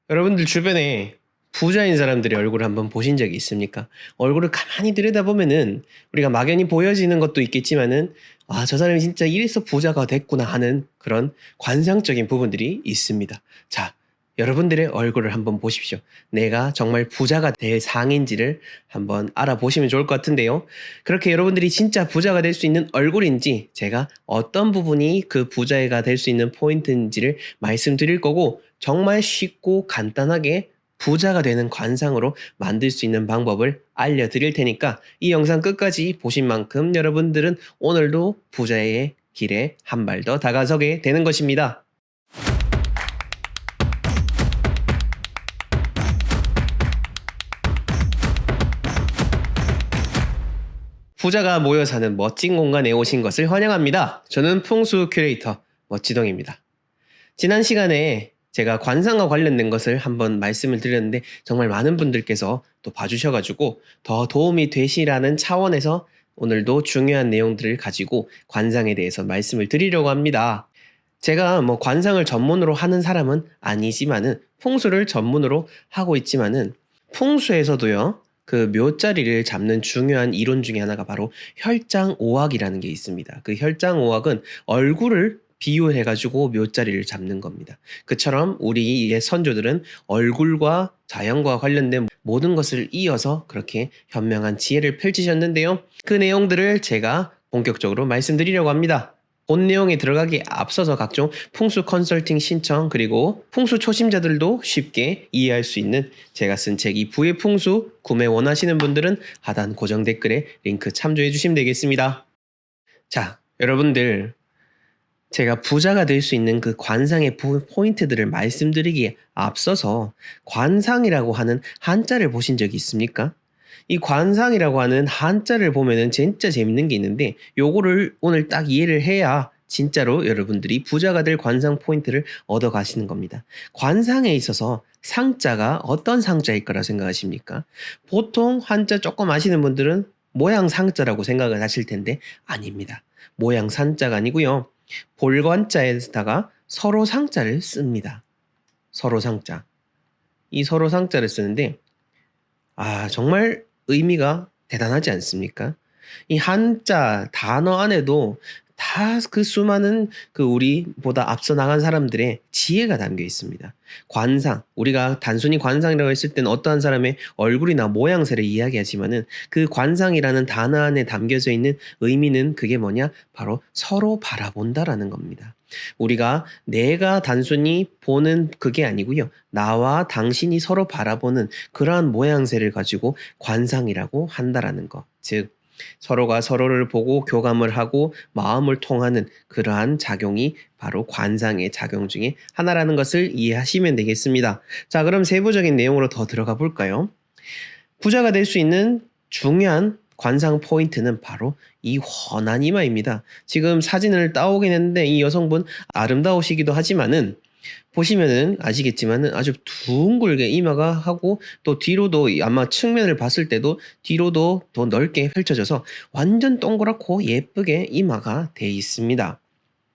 여러분들 주변에 부자인 사람들의 얼굴을 한번 보신 적이 있습니까? 얼굴을 가만히 들여다보면은 우리가 막연히 보여지는 것도 있겠지만은 저 사람이 진짜 이래서 부자가 됐구나 하는 그런 관상적인 부분들이 있습니다. 자, 여러분들의 얼굴을 한번 보십시오. 내가 정말 부자가 될 상인지를 한번 알아보시면 좋을 것 같은데요. 그렇게 여러분들이 진짜 부자가 될 수 있는 얼굴인지 제가 어떤 부분이 그 부자가 될 수 있는 포인트인지를 말씀드릴 거고 정말 쉽고 간단하게 부자가 되는 관상으로 만들 수 있는 방법을 알려드릴 테니까 이 영상 끝까지 보신 만큼 여러분들은 오늘도 부자의 길에 한 발 더 다가서게 되는 것입니다. 부자가 모여 사는 멋진 공간에 오신 것을 환영합니다. 저는 풍수 큐레이터 멋지동입니다. 지난 시간에 제가 관상과 관련된 것을 한번 말씀을 드렸는데 정말 많은 분들께서 또 봐주셔가지고 더 도움이 되시라는 차원에서 오늘도 중요한 내용들을 가지고 관상에 대해서 말씀을 드리려고 합니다. 제가 뭐 관상을 전문으로 하는 사람은 아니지만은 풍수를 전문으로 하고 있지만은 풍수에서도요. 그 묘자리를 잡는 중요한 이론 중에 하나가 바로 혈장오학이라는 게 있습니다. 그 혈장오학은 얼굴을 비유해가지고 묘자리를 잡는 겁니다. 그처럼 우리의 선조들은 얼굴과 자연과 관련된 모든 것을 이어서 그렇게 현명한 지혜를 펼치셨는데요. 그 내용들을 제가 본격적으로 말씀드리려고 합니다. 본 내용에 들어가기 앞서서 각종 풍수 컨설팅 신청 그리고 풍수 초심자들도 쉽게 이해할 수 있는 제가 쓴 책 이 부의 풍수 구매 원하시는 분들은 하단 고정 댓글에 링크 참조해 주시면 되겠습니다. 자, 여러분들 제가 부자가 될 수 있는 그 관상의 포인트들을 말씀드리기에 앞서서 관상이라고 하는 한자를 보신 적이 있습니까? 이 관상이라고 하는 한자를 보면은 진짜 재밌는 게 있는데 요거를 오늘 딱 이해를 해야 진짜로 여러분들이 부자가 될 관상 포인트를 얻어 가시는 겁니다. 관상에 있어서 상자가 어떤 상자일 거라 생각하십니까? 보통 한자 조금 아시는 분들은 모양 상자라고 생각을 하실 텐데 아닙니다. 모양 상자가 아니고요. 볼관자에다가 서로 상자를 씁니다. 서로 상자. 이 서로 상자를 쓰는데 정말 의미가 대단하지 않습니까? 이 한자 단어 안에도 다 그 수많은 그 우리보다 앞서 나간 사람들의 지혜가 담겨 있습니다. 관상, 우리가 단순히 관상이라고 했을 때는 어떠한 사람의 얼굴이나 모양새를 이야기하지만은 그 관상이라는 단어 안에 담겨져 있는 의미는 그게 뭐냐? 바로 서로 바라본다라는 겁니다. 우리가 내가 단순히 보는 그게 아니고요. 나와 당신이 서로 바라보는 그러한 모양새를 가지고 관상이라고 한다라는 것. 즉 서로가 서로를 보고 교감을 하고 마음을 통하는 그러한 작용이 바로 관상의 작용 중에 하나라는 것을 이해하시면 되겠습니다. 자, 그럼 세부적인 내용으로 더 들어가 볼까요? 부자가 될 수 있는 중요한 관상 포인트는 바로 이 훤한 이마입니다. 지금 사진을 따오긴 했는데 이 여성분 아름다우시기도 하지만은 보시면은 아시겠지만은 아주 둥글게 이마가 하고 또 뒤로도 아마 측면을 봤을 때도 뒤로도 더 넓게 펼쳐져서 완전 동그랗고 예쁘게 이마가 돼 있습니다.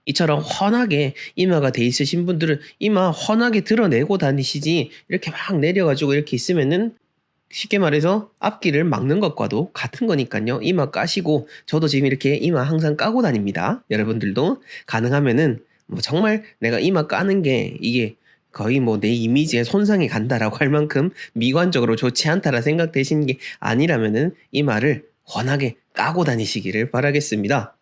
이처럼 훤하게 이마가 돼 있으신 분들은 이마 훤하게 드러내고 다니시지 이렇게 막 내려가지고 이렇게 있으면은 쉽게 말해서 앞길을 막는 것과도 같은 거니까요. 이마 까시고 저도 지금 이렇게 이마 항상 까고 다닙니다. 여러분들도 가능하면은 뭐 정말 내가 이마 까는 게 이게 거의 뭐 내 이미지에 손상이 간다라고 할 만큼 미관적으로 좋지 않다라 생각되시는 게 아니라면은 이마를 훤하게 까고 다니시기를 바라겠습니다.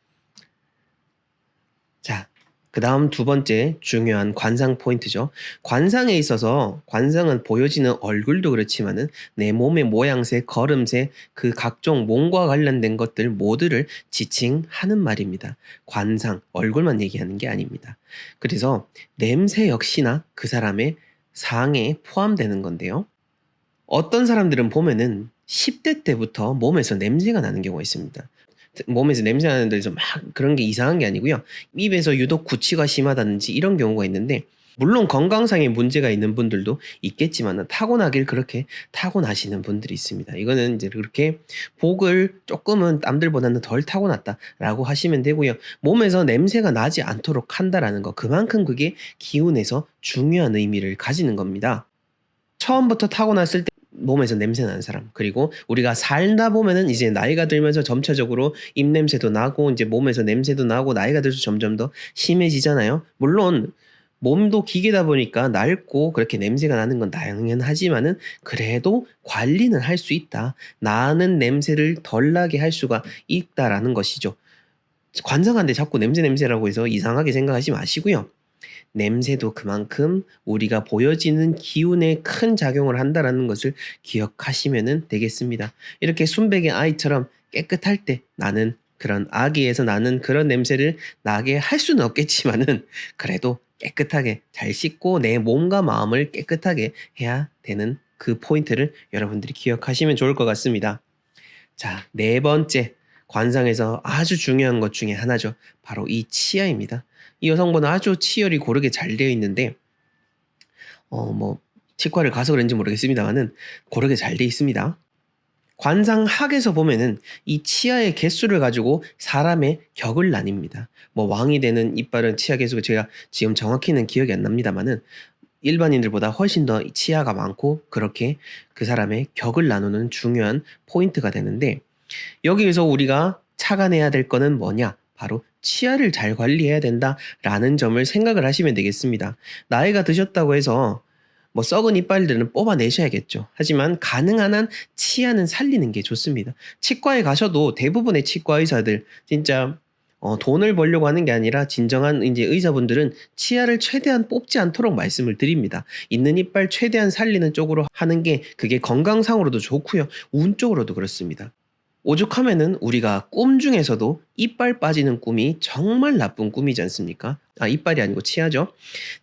자, 그 다음 두 번째 중요한 관상 포인트죠. 관상에 있어서 관상은 보여지는 얼굴도 그렇지만은 내 몸의 모양새, 걸음새, 그 각종 몸과 관련된 것들 모두를 지칭하는 말입니다. 관상, 얼굴만 얘기하는 게 아닙니다. 그래서 냄새 역시나 그 사람의 상에 포함되는 건데요. 어떤 사람들은 보면은 10대 때부터 몸에서 냄새가 나는 경우가 있습니다. 몸에서 냄새 나는데 좀 막 그런 게 이상한 게 아니고요. 입에서 유독 구취가 심하다든지 이런 경우가 있는데 물론 건강상의 문제가 있는 분들도 있겠지만 타고나길 그렇게 타고나시는 분들이 있습니다. 이거는 이제 그렇게 복을 조금은 남들보다는 덜 타고났다라고 하시면 되고요. 몸에서 냄새가 나지 않도록 한다라는 거 그만큼 그게 기운에서 중요한 의미를 가지는 겁니다. 처음부터 타고났을 때 몸에서 냄새 나는 사람, 그리고 우리가 살다 보면은 이제 나이가 들면서 점차적으로 입냄새도 나고 이제 몸에서 냄새도 나고 나이가 들수록 점점 더 심해지잖아요. 물론 몸도 기계다 보니까 낡고 그렇게 냄새가 나는 건 당연하지만은 그래도 관리는 할 수 있다. 나는 냄새를 덜 나게 할 수가 있다라는 것이죠. 관상한데 자꾸 냄새라고 해서 이상하게 생각하지 마시고요. 냄새도 그만큼 우리가 보여지는 기운에 큰 작용을 한다라는 것을 기억하시면 되겠습니다. 이렇게 순백의 아이처럼 깨끗할 때 나는 그런 아기에서 나는 그런 냄새를 나게 할 수는 없겠지만은 그래도 깨끗하게 잘 씻고 내 몸과 마음을 깨끗하게 해야 되는 그 포인트를 여러분들이 기억하시면 좋을 것 같습니다. 자, 네 번째, 관상에서 아주 중요한 것 중에 하나죠. 바로 이 치아입니다. 이 여성분은 아주 치열이 고르게 잘 되어 있는데 치과를 가서 그런지 모르겠습니다만은 고르게 잘 되어 있습니다. 관상학에서 보면은 이 치아의 개수를 가지고 사람의 격을 나뉩니다. 왕이 되는 이빨은 치아 개수가 제가 지금 정확히는 기억이 안 납니다만은 일반인들보다 훨씬 더 치아가 많고 그렇게 그 사람의 격을 나누는 중요한 포인트가 되는데, 여기에서 우리가 착안해야 될 거는 뭐냐? 바로 치아를 잘 관리해야 된다라는 점을 생각을 하시면 되겠습니다. 나이가 드셨다고 해서 썩은 이빨들은 뽑아내셔야겠죠. 하지만 가능한 한 치아는 살리는 게 좋습니다. 치과에 가셔도 대부분의 치과 의사들 진짜 돈을 벌려고 하는 게 아니라 진정한 이제 의사분들은 치아를 최대한 뽑지 않도록 말씀을 드립니다. 있는 이빨 최대한 살리는 쪽으로 하는 게 그게 건강상으로도 좋고요. 운쪽으로도 그렇습니다. 오죽하면은 우리가 꿈 중에서도 이빨 빠지는 꿈이 정말 나쁜 꿈이지 않습니까? 이빨이 아니고 치아죠.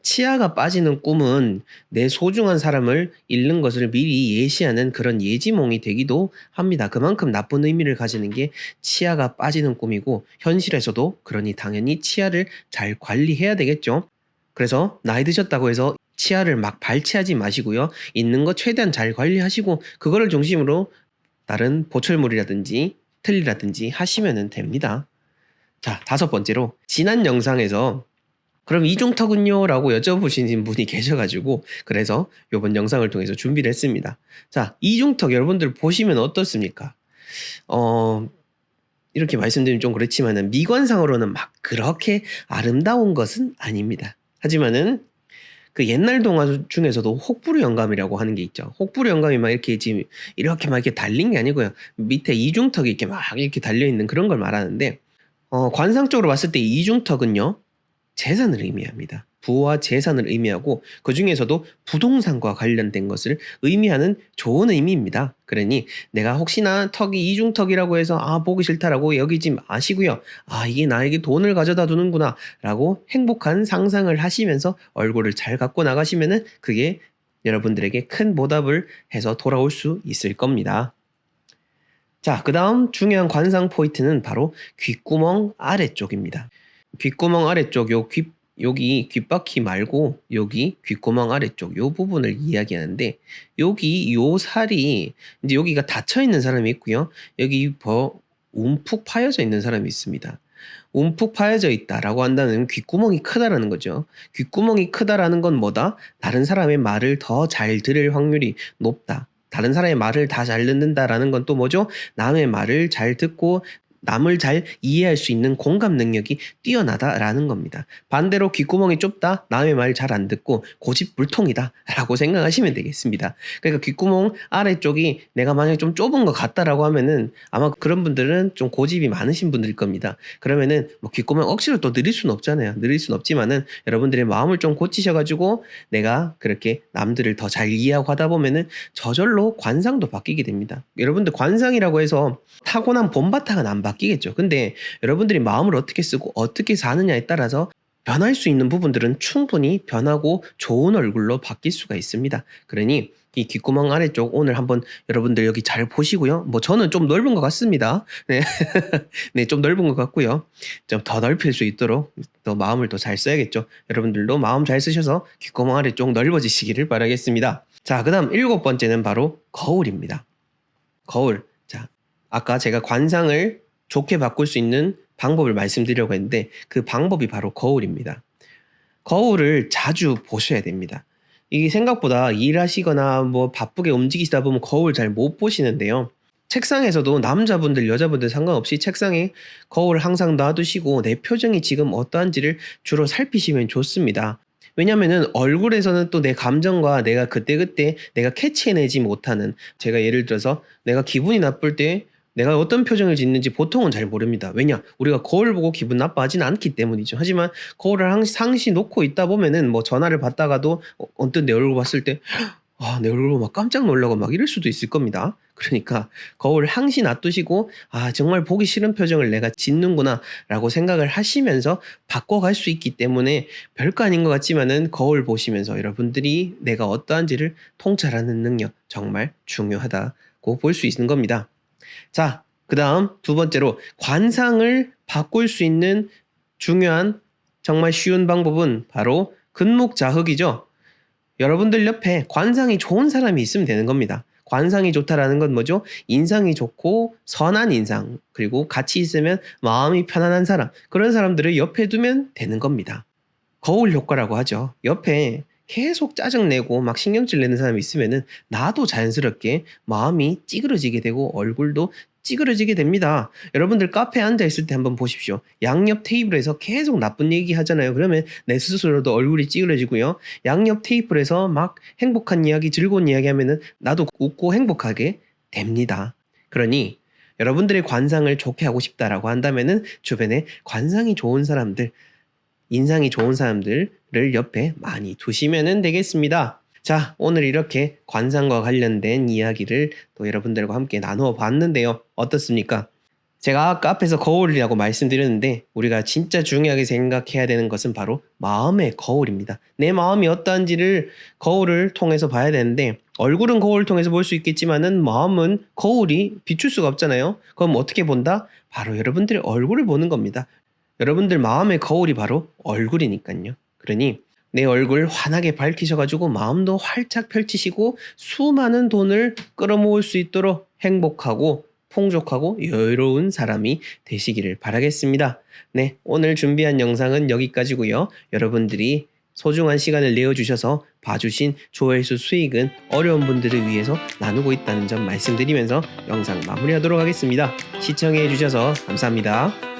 치아가 빠지는 꿈은 내 소중한 사람을 잃는 것을 미리 예시하는 그런 예지몽이 되기도 합니다. 그만큼 나쁜 의미를 가지는 게 치아가 빠지는 꿈이고, 현실에서도 그러니 당연히 치아를 잘 관리해야 되겠죠. 그래서 나이 드셨다고 해서 치아를 막 발치하지 마시고요. 있는 거 최대한 잘 관리하시고 그거를 중심으로 다른 보철물이라든지 틀니라든지 하시면 됩니다. 자, 다섯 번째로 지난 영상에서 그럼 이중턱은요? 라고 여쭤보시는 분이 계셔가지고 그래서 이번 영상을 통해서 준비를 했습니다. 자, 이중턱 여러분들 보시면 어떻습니까? 이렇게 말씀드리면 좀 그렇지만은 미관상으로는 막 그렇게 아름다운 것은 아닙니다. 하지만은 그 옛날 동화 중에서도 혹부르 영감이라고 하는 게 있죠. 혹부르 영감이 막 이렇게 지금 이렇게 막 이렇게 달린 게 아니고요. 밑에 이중턱이 이렇게 막 이렇게 달려 있는 그런 걸 말하는데, 관상적으로 봤을 때 이중턱은요, 재산을 의미합니다. 부와 재산을 의미하고 그 중에서도 부동산과 관련된 것을 의미하는 좋은 의미입니다. 그러니 내가 혹시나 턱이 이중턱이라고 해서 보기 싫다라고 여기지 마시고요. 이게 나에게 돈을 가져다 두는구나 라고 행복한 상상을 하시면서 얼굴을 잘 갖고 나가시면은 그게 여러분들에게 큰 보답을 해서 돌아올 수 있을 겁니다. 자, 그 다음 중요한 관상 포인트는 바로 귓구멍 아래쪽입니다. 귓구멍 아래쪽 여기 귓바퀴 말고 여기 귓구멍 아래쪽 요 부분을 이야기하는데, 여기 요 살이 이제 여기가 닫혀 있는 사람이 있고요. 여기 움푹 파여져 있는 사람이 있습니다. 움푹 파여져 있다라고 한다는 귓구멍이 크다라는 거죠. 귓구멍이 크다라는 건 뭐다? 다른 사람의 말을 더 잘 들을 확률이 높다. 다른 사람의 말을 다 잘 듣는다라는 건 또 뭐죠? 남의 말을 잘 듣고 남을 잘 이해할 수 있는 공감 능력이 뛰어나다라는 겁니다. 반대로 귓구멍이 좁다, 남의 말 잘 안 듣고 고집불통이다 라고 생각하시면 되겠습니다. 그러니까 귓구멍 아래쪽이 내가 만약에 좀 좁은 것 같다라고 하면은 아마 그런 분들은 좀 고집이 많으신 분들일 겁니다. 그러면은 귓구멍 억지로 또 늘릴 수는 없잖아요. 늘릴 수는 없지만은 여러분들의 마음을 좀 고치셔가지고 내가 그렇게 남들을 더 잘 이해하고 하다 보면은 저절로 관상도 바뀌게 됩니다. 여러분들 관상이라고 해서 타고난 본바탕은 안 바뀌겠죠. 근데 여러분들이 마음을 어떻게 쓰고 어떻게 사느냐에 따라서 변할 수 있는 부분들은 충분히 변하고 좋은 얼굴로 바뀔 수가 있습니다. 그러니 이 귓구멍 아래쪽 오늘 한번 여러분들 여기 잘 보시고요. 저는 좀 넓은 것 같습니다. 네, 네, 좀 넓은 것 같고요. 좀 더 넓힐 수 있도록 더 마음을 더 잘 써야겠죠. 여러분들도 마음 잘 쓰셔서 귓구멍 아래쪽 넓어지시기를 바라겠습니다. 자, 그 다음 7번째는 바로 거울입니다. 거울. 자, 아까 제가 관상을 좋게 바꿀 수 있는 방법을 말씀드리려고 했는데 그 방법이 바로 거울입니다. 거울을 자주 보셔야 됩니다. 이게 생각보다 일하시거나 뭐 바쁘게 움직이시다 보면 거울 잘 못 보시는데요. 책상에서도 남자분들, 여자분들 상관없이 책상에 거울 항상 놔두시고 내 표정이 지금 어떠한지를 주로 살피시면 좋습니다. 왜냐면은 얼굴에서는 또 내 감정과 내가 그때그때 내가 캐치해내지 못하는, 제가 예를 들어서 내가 기분이 나쁠 때 내가 어떤 표정을 짓는지 보통은 잘 모릅니다. 왜냐? 우리가 거울 보고 기분 나빠하진 않기 때문이죠. 하지만 거울을 상시 놓고 있다 보면은 뭐 전화를 받다가도 언뜻 내 얼굴 봤을 때 내 얼굴 보고 막 깜짝 놀라고 막 이럴 수도 있을 겁니다. 그러니까 거울을 항시 놔두시고 정말 보기 싫은 표정을 내가 짓는구나라고 생각을 하시면서 바꿔갈 수 있기 때문에 별거 아닌 것 같지만은 거울 보시면서 여러분들이 내가 어떠한지를 통찰하는 능력 정말 중요하다고 볼 수 있는 겁니다. 자, 그다음 두 번째로 관상을 바꿀 수 있는 중요한 정말 쉬운 방법은 바로 근목자흑이죠. 여러분들 옆에 관상이 좋은 사람이 있으면 되는 겁니다. 관상이 좋다라는 건 뭐죠? 인상이 좋고 선한 인상, 그리고 같이 있으면 마음이 편안한 사람, 그런 사람들을 옆에 두면 되는 겁니다. 거울 효과라고 하죠. 옆에 계속 짜증내고 막 신경질 내는 사람이 있으면은 나도 자연스럽게 마음이 찌그러지게 되고 얼굴도 찌그러지게 됩니다. 여러분들 카페에 앉아 있을 때 한번 보십시오. 양옆 테이블에서 계속 나쁜 얘기 하잖아요. 그러면 내 스스로도 얼굴이 찌그러지고요. 양옆 테이블에서 막 행복한 이야기, 즐거운 이야기 하면은 나도 웃고 행복하게 됩니다. 그러니 여러분들의 관상을 좋게 하고 싶다라고 한다면은 주변에 관상이 좋은 사람들, 인상이 좋은 사람들을 옆에 많이 두시면 되겠습니다. 자, 오늘 이렇게 관상과 관련된 이야기를 또 여러분들과 함께 나누어 봤는데요. 어떻습니까? 제가 아까 앞에서 거울이라고 말씀드렸는데 우리가 진짜 중요하게 생각해야 되는 것은 바로 마음의 거울입니다. 내 마음이 어떠한지를 거울을 통해서 봐야 되는데, 얼굴은 거울을 통해서 볼 수 있겠지만은 마음은 거울이 비출 수가 없잖아요. 그럼 어떻게 본다? 바로 여러분들의 얼굴을 보는 겁니다. 여러분들 마음의 거울이 바로 얼굴이니까요. 그러니 내 얼굴 환하게 밝히셔가지고 마음도 활짝 펼치시고 수많은 돈을 끌어모을 수 있도록 행복하고 풍족하고 여유로운 사람이 되시기를 바라겠습니다. 네, 오늘 준비한 영상은 여기까지고요. 여러분들이 소중한 시간을 내어주셔서 봐주신 조회수 수익은 어려운 분들을 위해서 나누고 있다는 점 말씀드리면서 영상 마무리하도록 하겠습니다. 시청해주셔서 감사합니다.